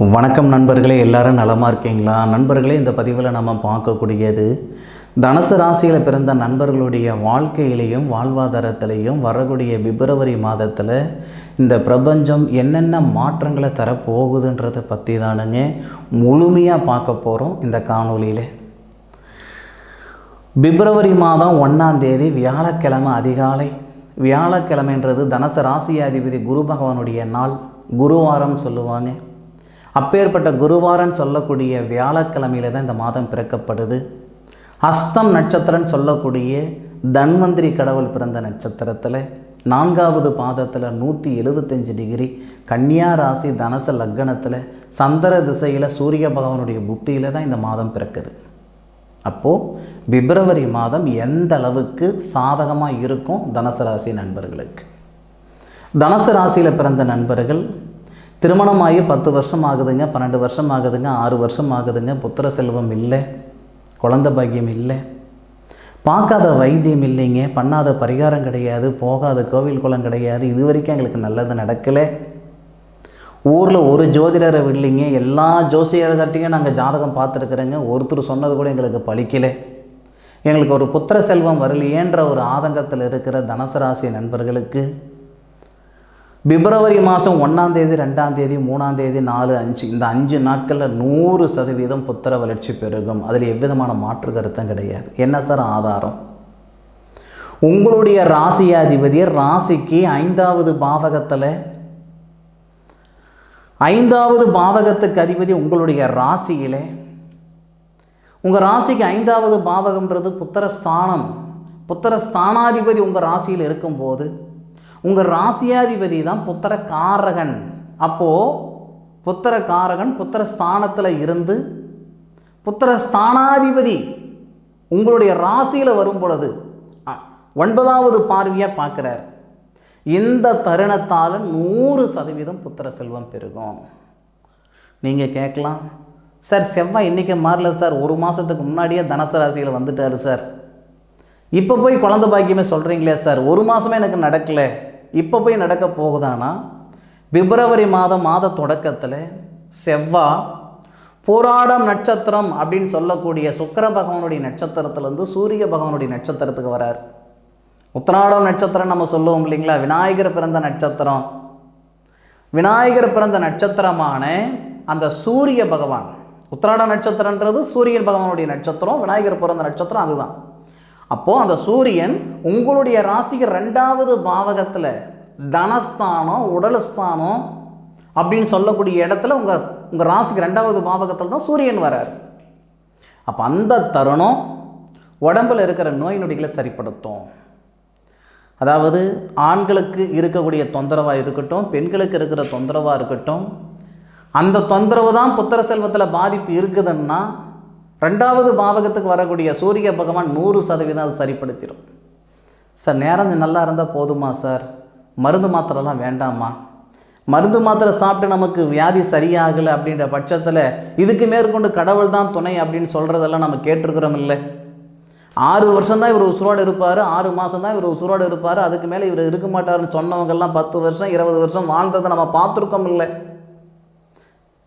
வணக்கம் நண்பர்களே, எல்லாரும் நலமாக இருக்கீங்களா? நண்பர்களே, இந்த பதிவில் நம்ம பார்க்கக்கூடியது தனுசு ராசியில் பிறந்த நண்பர்களுடைய வாழ்க்கையிலையும் வாழ்வாதாரத்திலையும் வரக்கூடிய பிப்ரவரி மாதத்தில் இந்த பிரபஞ்சம் என்னென்ன மாற்றங்களை தரப்போகுதுன்றதை பற்றி தானுங்க முழுமையாக பார்க்க போகிறோம் இந்த காணொலியில். பிப்ரவரி மாதம் 1ஆம் தேதி வியாழக்கிழமை அதிகாலை. வியாழக்கிழமைன்றது தனுசு ராசியாதிபதி குரு பகவானுடைய நாள், குருவாரம் சொல்லுவாங்க. அப்பேற்பட்ட குருவாரன் சொல்லக்கூடிய வியாழக்கிழமையில தான் இந்த மாதம் பிறக்கப்படுது. அஸ்தம் நட்சத்திரன் சொல்லக்கூடிய தன்வந்திரி கடவுள் பிறந்த நட்சத்திரத்தில் 4வது பாதத்தில் 175 டிகிரி கன்னியா ராசி தனுசு லக்னத்தில் சந்திர திசையில் சூரிய பகவானுடைய புத்தியில் தான் இந்த மாதம் பிறக்குது. அப்போது பிப்ரவரி மாதம் எந்த அளவுக்கு சாதகமாக இருக்கும் தனுசு ராசி நண்பர்களுக்கு? தனுசு ராசியில் பிறந்த நண்பர்கள் திருமணமாகி 10 வருஷம் ஆகுதுங்க, 12 வருஷம் ஆகுதுங்க, 6 வருஷம் ஆகுதுங்க, புத்திர செல்வம் இல்லை, குழந்தை பாக்கியம் இல்லை, பார்க்காத வைத்தியம் இல்லைங்க, பண்ணாத பரிகாரம் கிடையாது, போகாத கோவில் குளம் கிடையாது, இது வரைக்கும் எங்களுக்கு நல்லது நடக்கலை, ஊரில் ஒரு ஜோதிடரை இல்லைங்க, எல்லா ஜோசியர்கிட்டையும் நாங்கள் ஜாதகம் பார்த்துருக்குறோங்க, ஒருத்தர் சொன்னது கூட எங்களுக்கு பலிக்கலை, எங்களுக்கு ஒரு புத்திர செல்வம் வரலையேன்ற ஒரு ஆதங்கத்தில் இருக்கிற தனுசு ராசி நண்பர்களுக்கு பிப்ரவரி மாதம் 1ஆம் தேதி 2ஆம் தேதி 3ஆம் தேதி 4, 5 இந்த 5 நாட்களில் 100% புத்திர வளர்ச்சி பெருகும். அதில் எவ்விதமான மாற்று கருத்தும் கிடையாது. என்ன சார் ஆதாரம்? உங்களுடைய ராசியாதிபதி ராசிக்கு 5வது பாவகத்தில், 5வது பாவகத்துக்கு அதிபதி உங்களுடைய ராசியிலே, உங்கள் ராசிக்கு 5வது பாவகம்ன்றது புத்திரஸ்தானம். புத்திரஸ்தானாதிபதி உங்கள் ராசியில் இருக்கும்போது உங்கள் ராசியாதிபதி தான் புத்திரக்காரகன். அப்போது புத்திரக்காரகன் புத்திரஸ்தானத்தில் இருந்து புத்திரஸ்தானாதிபதி உங்களுடைய ராசியில் வரும் பொழுது 9வது பார்வையாக பார்க்குறார். இந்த தருணத்தால் 100% புத்திர செல்வம் பெருகும். நீங்கள் கேட்கலாம், சார் செவ்வாய் இன்றைக்கி மாறல சார், ஒரு மாதத்துக்கு முன்னாடியே தனுசு ராசியில் வந்துட்டார் சார், இப்போ போய் குழந்தை பாக்கியமே சொல்கிறீங்களே சார், ஒரு மாதமே எனக்கு நடக்கலை, இப்போ போய் நடக்க போகுதானா? பிப்ரவரி மாத தொடக்கத்தில் செவ்வாய் போராடம் நட்சத்திரம் அப்படின்னு சொல்லக்கூடிய சுக்கிர பகவானுடைய நட்சத்திரத்திலேருந்து சூரிய பகவானுடைய நட்சத்திரத்துக்கு வரார். உத்திராடம் நட்சத்திரம் நம்ம சொல்லுவோம் இல்லைங்களா, விநாயகர் பிறந்த நட்சத்திரம். விநாயகர் பிறந்த நட்சத்திரமான அந்த சூரிய பகவான், உத்திராட நட்சத்திரன்றது சூரியன் பகவானுடைய நட்சத்திரம், விநாயகர் பிறந்த நட்சத்திரம் அதுதான். அப்போது அந்த சூரியன் உங்களுடைய ராசிக்கு 2வது பாவகத்தில் தனஸ்தானம் உடல்ஸ்தானம் அப்படின்னு சொல்லக்கூடிய இடத்துல உங்கள் ராசிக்கு 2வது பாவகத்தில் தான் சூரியன் வரார். அப்போ அந்த தருணம் உடம்பில் இருக்கிற நோய் நொடிகளை சரிப்படுத்தும். அதாவது ஆண்களுக்கு இருக்கக்கூடிய தொந்தரவாக இருக்கட்டும், பெண்களுக்கு இருக்கிற தொந்தரவாக இருக்கட்டும், அந்த தொந்தரவு தான் புத்திர செல்வத்தில் பாதிப்பு இருக்குதுன்னா 2வது பாவகத்துக்கு வரக்கூடிய சூரிய பகவான் 100% அது சரிப்படுத்திடும். சார் நேரம் நல்லா இருந்தால் போதுமா சார், மருந்து மாத்திரைலாம் வேண்டாமா, மருந்து மாத்திரை சாப்பிட்டு நமக்கு வியாதி சரியாகலை அப்படின்ற பட்சத்தில் இதுக்கு மேற்கொண்டு கடவுள் தான் துணை அப்படின்னு சொல்கிறதெல்லாம் நம்ம கேட்டிருக்கிறோம் இல்லை? 6 வருஷம்தான் இவர் உசுரோடு இருப்பார், 6 மாதம் தான் இவர் உசுரோடு இருப்பார், அதுக்கு மேலே இவர் இருக்க மாட்டாருன்னு சொன்னவங்கெல்லாம் 10 வருஷம் 20 வருஷம் வாழ்ந்ததை நம்ம பார்த்துருக்கோம் இல்லை?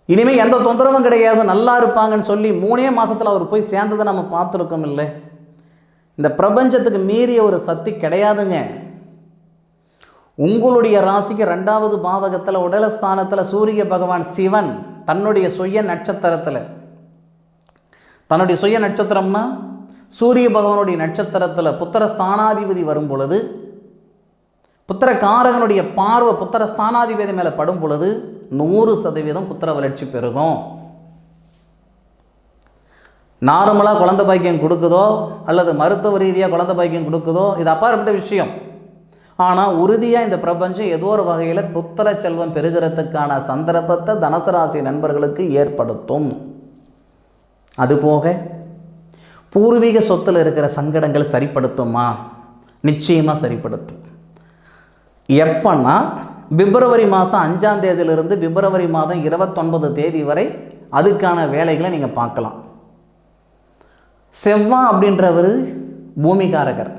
இனிமேல் எந்த தொந்தரவும் கிடையாது, நல்லா இருப்பாங்கன்னு சொல்லி 3 மாதத்தில் அவர் போய் சேர்ந்ததை நம்ம பார்த்துருக்கோம் இல்லை? இந்த பிரபஞ்சத்துக்கு மீறிய ஒரு சக்தி கிடையாதுங்க. உங்களுடைய ராசிக்கு 2வது பாவகத்தில் உடலஸ்தானத்தில் சூரிய பகவான் சிவன் தன்னுடைய சுய நட்சத்திரத்தில், தன்னுடைய சுய நட்சத்திரம்னா சூரிய பகவானுடைய நட்சத்திரத்தில் புத்திரஸ்தானாதிபதி வரும் பொழுது, புத்திரக்காரகனுடைய பார்வை புத்திரஸ்தானாதிபதி மேலே படும் பொழுது 100% புத்திர வளர்ச்சி பெருகும். நார்மலாக குழந்தை பாக்கியம் கொடுக்குதோ அல்லது மருத்துவ ரீதியாக குழந்தை பாக்கியம் கொடுக்குதோ இது அப்பாற்பட்ட விஷயம். ஆனால் உறுதியாக இந்த பிரபஞ்சம் ஏதோ ஒரு வகையில் புத்திர செல்வம் பெறுகிறதுக்கான சந்தர்ப்பத்தை தனுசு ராசி நண்பர்களுக்கு ஏற்படுத்தும். அதுபோக பூர்வீக சொத்தில் இருக்கிற சங்கடங்கள் சரிப்படுத்துமா? நிச்சயமாக சரிப்படுத்தும். எப்பன்னா பிப்ரவரி மாதம் 5ஆம் தேதியிலிருந்து பிப்ரவரி மாதம் 29 தேதி வரை அதுக்கான வேலைகளை நீங்கள் பார்க்கலாம். செவ்வாய் அப்படின்றவர் பூமிகாரகர்.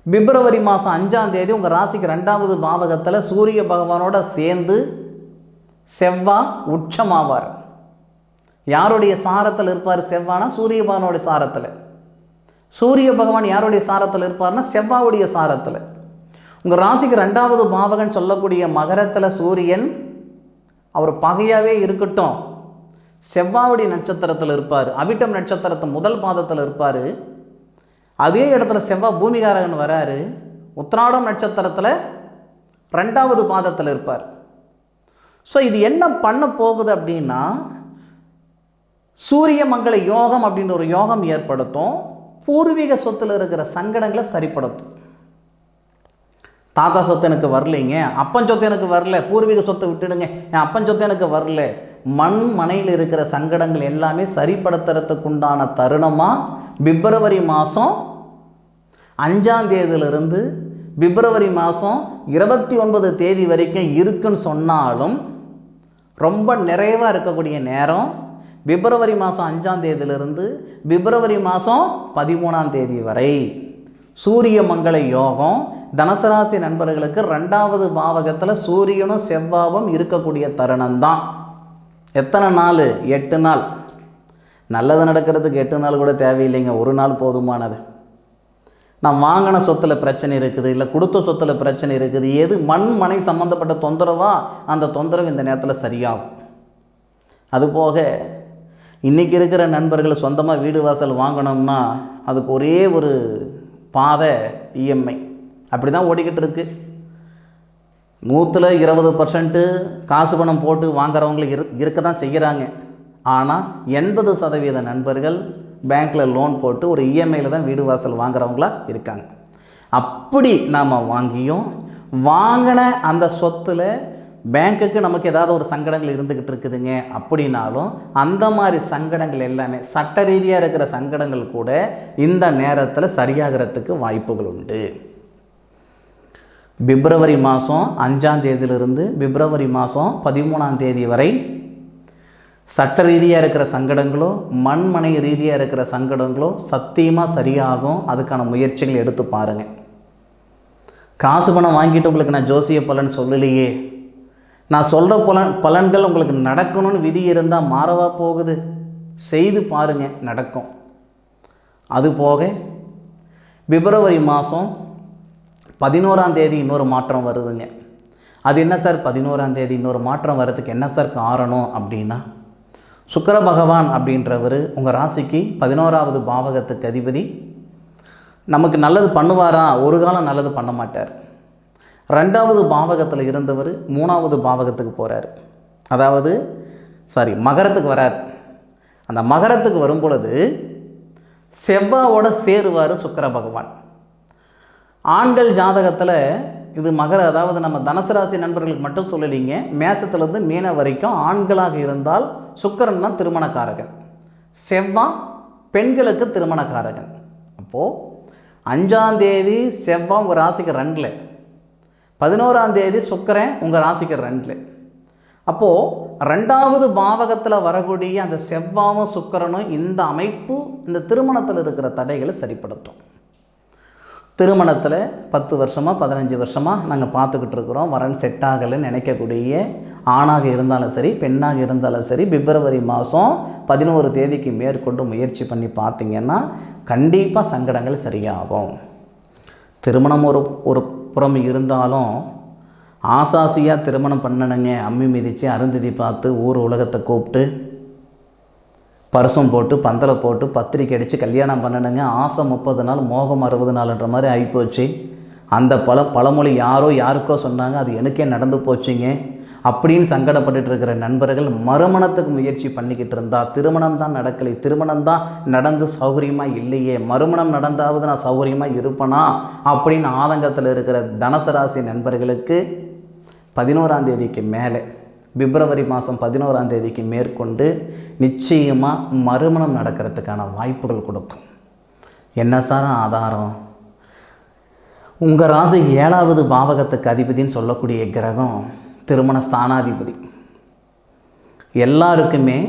பிப்ரவரி மாதம் 5ஆம் தேதி உங்கள் ராசிக்கு 2வது பாவகத்தில் சூரிய பகவானோட சேர்ந்து செவ்வாய் உச்சமாவார். யாருடைய சாரத்தில் இருப்பார் செவ்வானா? சூரிய பகவானுடைய சாரத்தில். சூரிய பகவான் யாருடைய சாரத்தில் இருப்பார்னா செவ்வாவுடைய சாரத்தில். உங்கள் ராசிக்கு 2வது பாவகன் சொல்லக்கூடிய மகரத்தில் சூரியன் அவர் பகையாகவே இருக்கட்டும், செவ்வாவுடைய நட்சத்திரத்தில் இருப்பார். அவிட்டம் நட்சத்திரத்து முதல் பாதத்தில் இருப்பார். அதே இடத்துல செவ்வாய் பூமிகாரகன் வராரு. உத்திராடம் நட்சத்திரத்தில் 2வது பாதத்தில் இருப்பார். ஸோ இது என்ன பண்ண போகுது அப்படின்னா, சூரிய மங்கள யோகம் அப்படின்ற ஒரு யோகம் ஏற்படுத்தும். பூர்வீக சொத்தில் இருக்கிற சங்கடங்களை சரிப்படுத்தும். தாத்தா சொத்து எனக்கு வரலைங்க, அப்பன் சொத்து எனக்கு வரல, பூர்வீக சொத்தை விட்டுடுங்க, என் அப்பன் சொத்து எனக்கு வரல, மண் மனையில் இருக்கிற சங்கடங்கள் எல்லாமே சரிப்படுத்துறதுக்கு உண்டான தருணமாக பிப்ரவரி மாதம் 5ஆம் தேதியிலிருந்து பிப்ரவரி மாதம் 29 தேதி வரைக்கும் இருக்குன்னு சொன்னாலும் ரொம்ப நிறைவாக இருக்கக்கூடிய நேரம் பிப்ரவரி மாதம் 5ஆம் தேதியிலிருந்து பிப்ரவரி மாதம் 13ஆம் தேதி வரை சூரிய மங்கள யோகம். தனுசு ராசி நண்பர்களுக்கு 2வது பாவகத்தில் சூரியனும் செவ்வாவும் இருக்கக்கூடிய தருணம் தான். எத்தனை நாள்? 8 நாள். நல்லது நடக்கிறதுக்கு 8 நாள் கூட தேவையில்லைங்க, ஒரு நாள் போதுமானது. நான் வாங்கின சொத்தில் பிரச்சனை இருக்குது, இல்லை கொடுத்த சொத்தில் பிரச்சனை இருக்குது, எது மண் மனை சம்மந்தப்பட்ட தொந்தரவா, அந்த தொந்தரவு இந்த நேரத்தில் சரியாகும். அதுபோக இன்றைக்கி இருக்கிற நண்பர்கள் சொந்தமாக வீடு வாசல் வாங்கணும்னா அதுக்கு ஒரே ஒரு பாதை இஎம்ஐ. அப்படி தான் ஓடிக்கிட்டு இருக்குது. 120% காசு பணம் போட்டு வாங்குறவங்களுக்கு இருக்க தான் செய்கிறாங்க. ஆனால் 80% நண்பர்கள் பேங்க்கில் லோன் போட்டு ஒரு இஎம்ஐயில் தான் வீடு வாசல் வாங்குறவங்களா இருக்காங்க. அப்படி நாம் வாங்கியும் வாங்கின அந்த சொத்தில் பேங்க்குக்கு நமக்கு ஏதாவது ஒரு சங்கடங்கள் இருந்துக்கிட்டு இருக்குதுங்க அப்படின்னாலும் அந்த மாதிரி சங்கடங்கள் எல்லாமே சட்ட ரீதியாக இருக்கிற சங்கடங்கள் கூட இந்த நேரத்தில் சரியாகிறதுக்கு வாய்ப்புகள் உண்டு. பிப்ரவரி மாதம் 5ஆம் தேதியிலிருந்து பிப்ரவரி மாதம் 13ஆம் தேதி வரை சட்ட ரீதியாக இருக்கிற சங்கடங்களோ மண்மனை ரீதியாக இருக்கிற சங்கடங்களோ சத்தியமாக சரியாகும். அதுக்கான முயற்சிகள் எடுத்து பாருங்கள். காசு பணம் வாங்கிட்டு உங்களுக்கு நான் ஜோசிய பலன் சொல்லலையே, நான் சொல்கிற பலன்கள் உங்களுக்கு நடக்கணும்னு விதி இருந்தால் மாறவா போகுது? செய்து பாருங்கள், நடக்கும். அதுபோக பிப்ரவரி மாதம் 11ஆம் தேதி இன்னொரு மாற்றம் வருதுங்க. அது என்ன சார் 11ஆம் தேதி இன்னொரு மாற்றம் வர்றதுக்கு என்ன சார் காரணம் அப்படின்னா, சுக்கிர பகவான் அப்படின்றவர் உங்கள் ராசிக்கு 11வது பாவகத்துக்கு அதிபதி. நமக்கு நல்லது பண்ணுவாரா? ஒரு காலம் நல்லது பண்ண மாட்டார். 2வது பாவகத்தில் இருந்தவர் 3வது பாவகத்துக்கு போகிறார். அதாவது மகரத்துக்கு வரார். அந்த மகரத்துக்கு வரும் பொழுது செவ்வாவோட சேருவார் சுக்கிர பகவான். ஆண்கள் ஜாதகத்தில் இது அதாவது நம்ம தனுசு ராசி நண்பர்களுக்கு மட்டும் சொல்லலைங்க, மேசத்துலேருந்து மீன வரைக்கும் ஆண்களாக இருந்தால் சுக்கிரன் தான் திருமணக்காரகன், செவ்வாய் பெண்களுக்கு திருமணக்காரகன். அப்போது 5ஆம் தேதி செவ்வாய் உங்கள் ராசிக்கு 2ல், 11ஆம் தேதி சுக்கிரன் உங்கள் ராசிக்கு 2ல். அப்போது 2வது பாவகத்தில் வரக்கூடிய அந்த செவ்வாயும் சுக்கிரனும் இந்த அமைப்பு இந்த திருமணத்தில் இருக்கிற தடைகளை சரிப்படுத்தும். திருமணத்தில் 10 வருஷமாக 15 வருஷமாக நாங்கள் பார்த்துக்கிட்டு இருக்கிறோம், வரன் செட் ஆகலைன்னு நினைக்கக்கூடிய ஆணாக இருந்தாலும் சரி பெண்ணாக இருந்தாலும் சரி பிப்ரவரி மாதம் 11 தேதிக்கு மேற்கொண்டு முயற்சி பண்ணி பார்த்திங்கன்னா கண்டிப்பாக சங்கடங்கள் சரியாகும். திருமணம் ஒரு புறம் இருந்தாலும் ஆசாசியாக திருமணம் பண்ணணுங்க, அம்மி மிதித்து அருந்ததி பார்த்து ஊர் உலகத்தை கூப்பிட்டு பரிசம் போட்டு பந்தலை போட்டு பத்திரிக்கை அடித்து கல்யாணம் பண்ணணுங்க. ஆசை 30 நாள் மோகம் 60 நாள்ன்ற மாதிரி ஆகிப்போச்சு. அந்த பழமொழி யாருக்கோ சொன்னாங்க, அது எனக்கே நடந்து போச்சுங்க அப்படின்னு சங்கடப்பட்டுட்டு இருக்கிற நண்பர்கள் மறுமணத்துக்கு முயற்சி பண்ணிக்கிட்டு இருந்தால் திருமணம் தான் நடக்கலை, திருமணம் தான் நடந்து சௌகரியமாக இல்லையே, மறுமணம் நடந்தாவது நான் சௌகரியமாக இருப்பேனா அப்படின்னு ஆதங்கத்தில் இருக்கிற தனுசு ராசி நண்பர்களுக்கு 11ஆம் தேதிக்கு மேலே பிப்ரவரி மாதம் 11ஆம் தேதிக்கு மேற்கொண்டு நிச்சயமாக மறுமணம் நடக்கிறதுக்கான வாய்ப்புகள் கொடுக்கும். என்ன சார் ஆதாரம்? உங்கள் ராசி 7வது பாவகத்துக்கு அதிபதின்னு சொல்லக்கூடிய கிரகம் திருமண ஸ்தானாதிபதி. எல்லாருக்குமே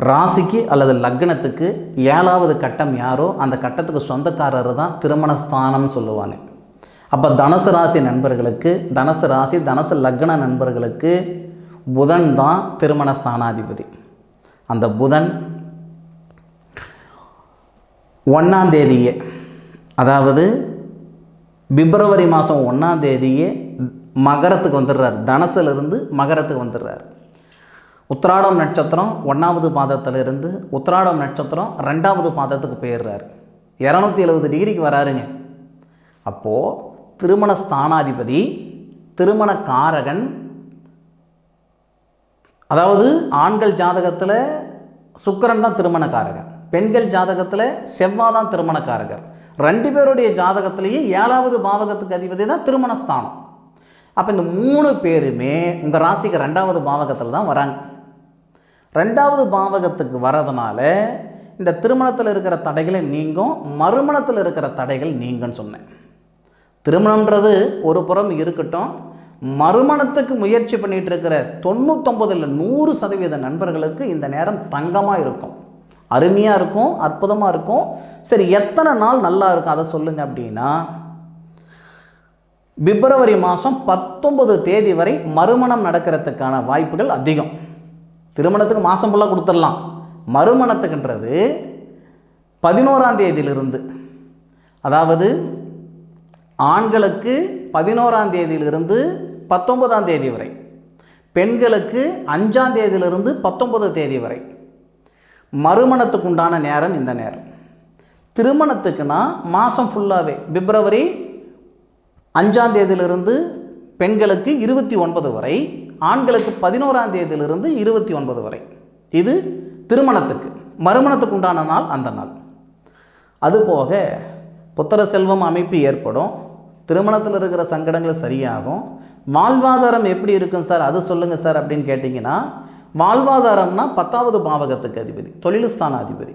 ராசிக்கு அல்லது லக்னத்துக்கு 7வது கட்டம் யாரோ அந்த கட்டத்துக்கு சொந்தக்காரர் தான் திருமண ஸ்தானம்னு சொல்லுவாங்க. அப்போ தனுசு ராசி நண்பர்களுக்கு, தனுசு ராசி தனுசு லக்ன நண்பர்களுக்கு புதன் தான் திருமண ஸ்தானாதிபதி. அந்த புதன் 1ஆம் தேதியே, அதாவது பிப்ரவரி மாதம் 1ஆம் தேதியே மகரத்துக்கு வந்துடுறார். தனுசிலிருந்து மகரத்துக்கு வந்துடுறார். உத்திராடம் நட்சத்திரம் 1ஆவது பாதத்திலிருந்து உத்திராடம் நட்சத்திரம் 2ஆவது பாதத்துக்கு போயிடுறார். 270 டிகிரிக்கு வராருங்க. அப்போது திருமண ஸ்தானாதிபதி, திருமண காரகன், அதாவது ஆண்கள் ஜாதகத்தில் சுக்கிரன் தான் திருமணக்காரகன், பெண்கள் ஜாதகத்தில் செவ்வாய் தான் திருமணக்காரகர். 2 பேருடைய ஜாதகத்திலேயே 7ஆவது பாவகத்துக்கு அதிபதி தான் திருமணஸ்தானம். அப்போ இந்த 3 பேருமே உங்கள் ராசிக்கு 2ஆவது பாவகத்தில் தான் வராங்க. 2ஆவது பாவகத்துக்கு வரதுனால இந்த திருமணத்தில் இருக்கிற தடைகளை நீங்கும், மறுமணத்தில் இருக்கிற தடைகள் நீங்கன்னு சொன்னேன். திருமணம்ன்றது ஒரு புறம் இருக்கட்டும், மறுமணத்துக்கு முயற்சி பண்ணிகிட்டு இருக்கிற 99 இல்லை 100% நண்பர்களுக்கு இந்த நேரம் தங்கமாக இருக்கும், அருமையாக இருக்கும், அற்புதமாக இருக்கும். சரி, எத்தனை நாள் நல்லா இருக்கும் அதை சொல்லுங்கள் அப்படின்னா, பிப்ரவரி மாதம் 19 தேதி வரை மறுமணம் நடக்கிறதுக்கான வாய்ப்புகள் அதிகம். திருமணத்துக்கு மாதம் ஃபுல்லாக கொடுத்துடலாம். மறுமணத்துக்குன்றது 11ஆம் தேதியிலிருந்து, அதாவது ஆண்களுக்கு 11ஆம் தேதியிலிருந்து 19ஆம் தேதி வரை, பெண்களுக்கு 5ஆம் தேதியிலிருந்து 19 தேதி வரை மறுமணத்துக்கு உண்டான நேரம் இந்த நேரம். திருமணத்துக்குன்னா மாதம் ஃபுல்லாகவே பிப்ரவரி 5ஆம் தேதியிலிருந்து பெண்களுக்கு 29 வரை, ஆண்களுக்கு 11ஆம் தேதியிலிருந்து 29 வரை. இது திருமணத்துக்கு. மறுமணத்துக்கு உண்டான நாள் அந்த நாள். அதுபோக புத்திர செல்வம் அமைப்பு ஏற்படும், திருமணத்தில் இருக்கிற சங்கடங்கள் சரியாகும். வாழ்வாதாரம் எப்படி இருக்கும் சார் அது சொல்லுங்கள் சார் அப்படின்னு கேட்டிங்கன்னா, வாழ்வாதாரம்னா 10ஆவது பாவகத்துக்கு அதிபதி தொழில் ஸ்தானாதிபதி.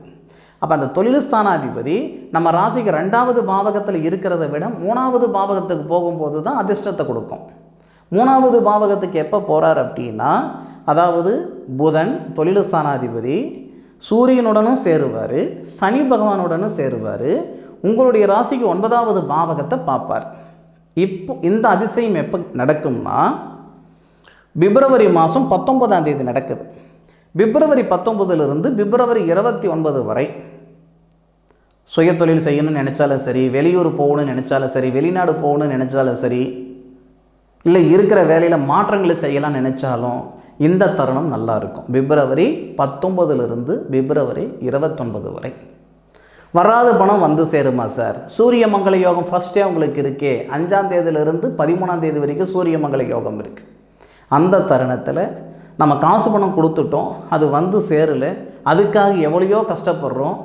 அப்போ அந்த தொழில் ஸ்தானாதிபதி நம்ம ராசிக்கு 2ஆவது பாவகத்தில் இருக்கிறத விட 3ஆவது பாவகத்துக்கு போகும்போது தான் அதிர்ஷ்டத்தை கொடுக்கும். 3ஆவது பாவகத்துக்கு எப்போ போகிறார் அப்படின்னா, அதாவது புதன் தொழில் ஸ்தானாதிபதி சூரியனுடனும் சேருவார், சனி பகவானுடனும் சேருவார், உங்களுடைய ராசிக்கு 9ஆவது பாவகத்தை பார்ப்பார். இப்போ இந்த அதிசயம் எப்போ நடக்கும்னா, பிப்ரவரி மாதம் 19ஆம் தேதி நடக்குது. பிப்ரவரி 19லிருந்து பிப்ரவரி 29 வரை சுய தொழில் செய்யணும்னு நினச்சாலும் சரி, வெளியூர் போகணும்னு நினச்சாலும் சரி, வெளிநாடு போகணும்னு நினச்சாலும் சரி, இல்லை இருக்கிற வேலையில் மாற்றங்களை செய்யலாம் நினச்சாலும் இந்த தருணம் நல்லா இருக்கும். பிப்ரவரி 19லிருந்து பிப்ரவரி 29 வரை. வராத பணம் வந்து சேருமா சார்? சூரிய மங்கள யோகம் ஃபஸ்ட்டே உங்களுக்கு இருக்கே, 5ஆம் தேதியிலிருந்து 13ஆம் தேதி வரைக்கும் சூரிய மங்கள யோகம் இருக்குது. அந்த தருணத்தில் நம்ம காசு பணம் கொடுத்துட்டோம், அது வந்து சேரலை, அதுக்காக எவ்வளையோ கஷ்டப்படுறோம்,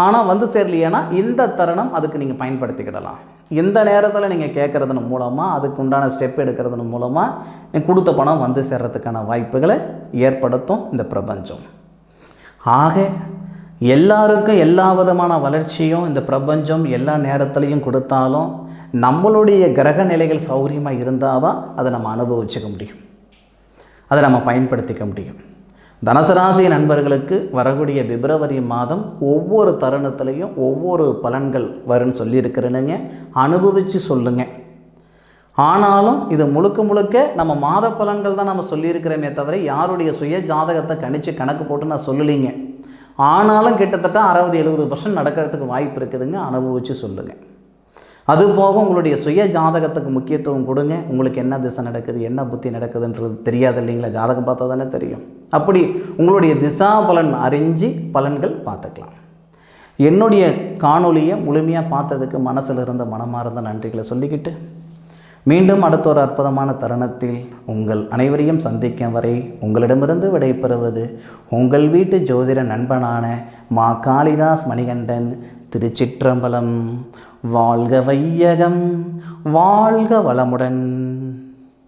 ஆனால் வந்து சேரலையேன்னா இந்த தருணம் அதுக்கு நீங்கள் பயன்படுத்திக்கிடலாம். இந்த நேரத்தில் நீங்கள் கேட்குறதுன மூலமாக, அதுக்கு உண்டான ஸ்டெப் எடுக்கிறதுன மூலமாக நீங்கள் கொடுத்த பணம் வந்து சேர்றதுக்கான வாய்ப்புகளை ஏற்படுத்தும் இந்த பிரபஞ்சம். ஆக எல்லாருக்கும் எல்லா விதமான வளர்ச்சியும் இந்த பிரபஞ்சம் எல்லா நேரத்துலையும் கொடுத்தாலும் நம்மளுடைய கிரக நிலைகள் சௌகரியமாக இருந்தால் தான் அதை நம்ம அனுபவிச்சுக்க முடியும், அதை நம்ம பயன்படுத்திக்க முடியும். தனுசு ராசி நண்பர்களுக்கு வரக்கூடிய பிப்ரவரி மாதம் ஒவ்வொரு தருணத்துலையும் ஒவ்வொரு பலன்கள் வரும்னு சொல்லியிருக்கிறேனுங்க, அனுபவித்து சொல்லுங்கள். ஆனாலும் இது முழுக்க முழுக்க நம்ம மாத பலன்கள் தான் நம்ம சொல்லியிருக்கிறோமே தவிர யாருடைய சுய ஜாதகத்தை கணிச்சு கணக்கு போட்டு நான் சொல்லலைங்க. ஆனாலும் கிட்டத்தட்ட 60-70% நடக்கிறதுக்கு வாய்ப்பு இருக்குதுங்க, அனுபவித்து சொல்லுங்கள். அதுபோக உங்களுடைய சுய ஜாதகத்துக்கு முக்கியத்துவம் கொடுங்க. உங்களுக்கு என்ன திசை நடக்குது, என்ன புத்தி நடக்குதுன்றது தெரியாது இல்லைங்களா, ஜாதகம் பார்த்தா தானே தெரியும். அப்படி உங்களுடைய திசா பலன் அறிஞ்சு பலன்கள் பார்த்துக்கலாம். என்னுடைய காணொலியை முழுமையாக பார்த்ததுக்கு மனசில் இருந்த மனமார்ந்த நன்றிகளை சொல்லிக்கிட்டு மீண்டும் அடுத்த ஒரு அற்புதமான தருணத்தில் உங்கள் அனைவரையும் சந்திக்கும் வரை உங்களிடமிருந்து விடைபெறுவது உங்கள் வீட்டு ஜோதிட நண்பனான மா காளிதாஸ் மணிகண்டன். திருச்சிற்றம்பலம். வாழ்க வையகம், வாழ்க வளமுடன்.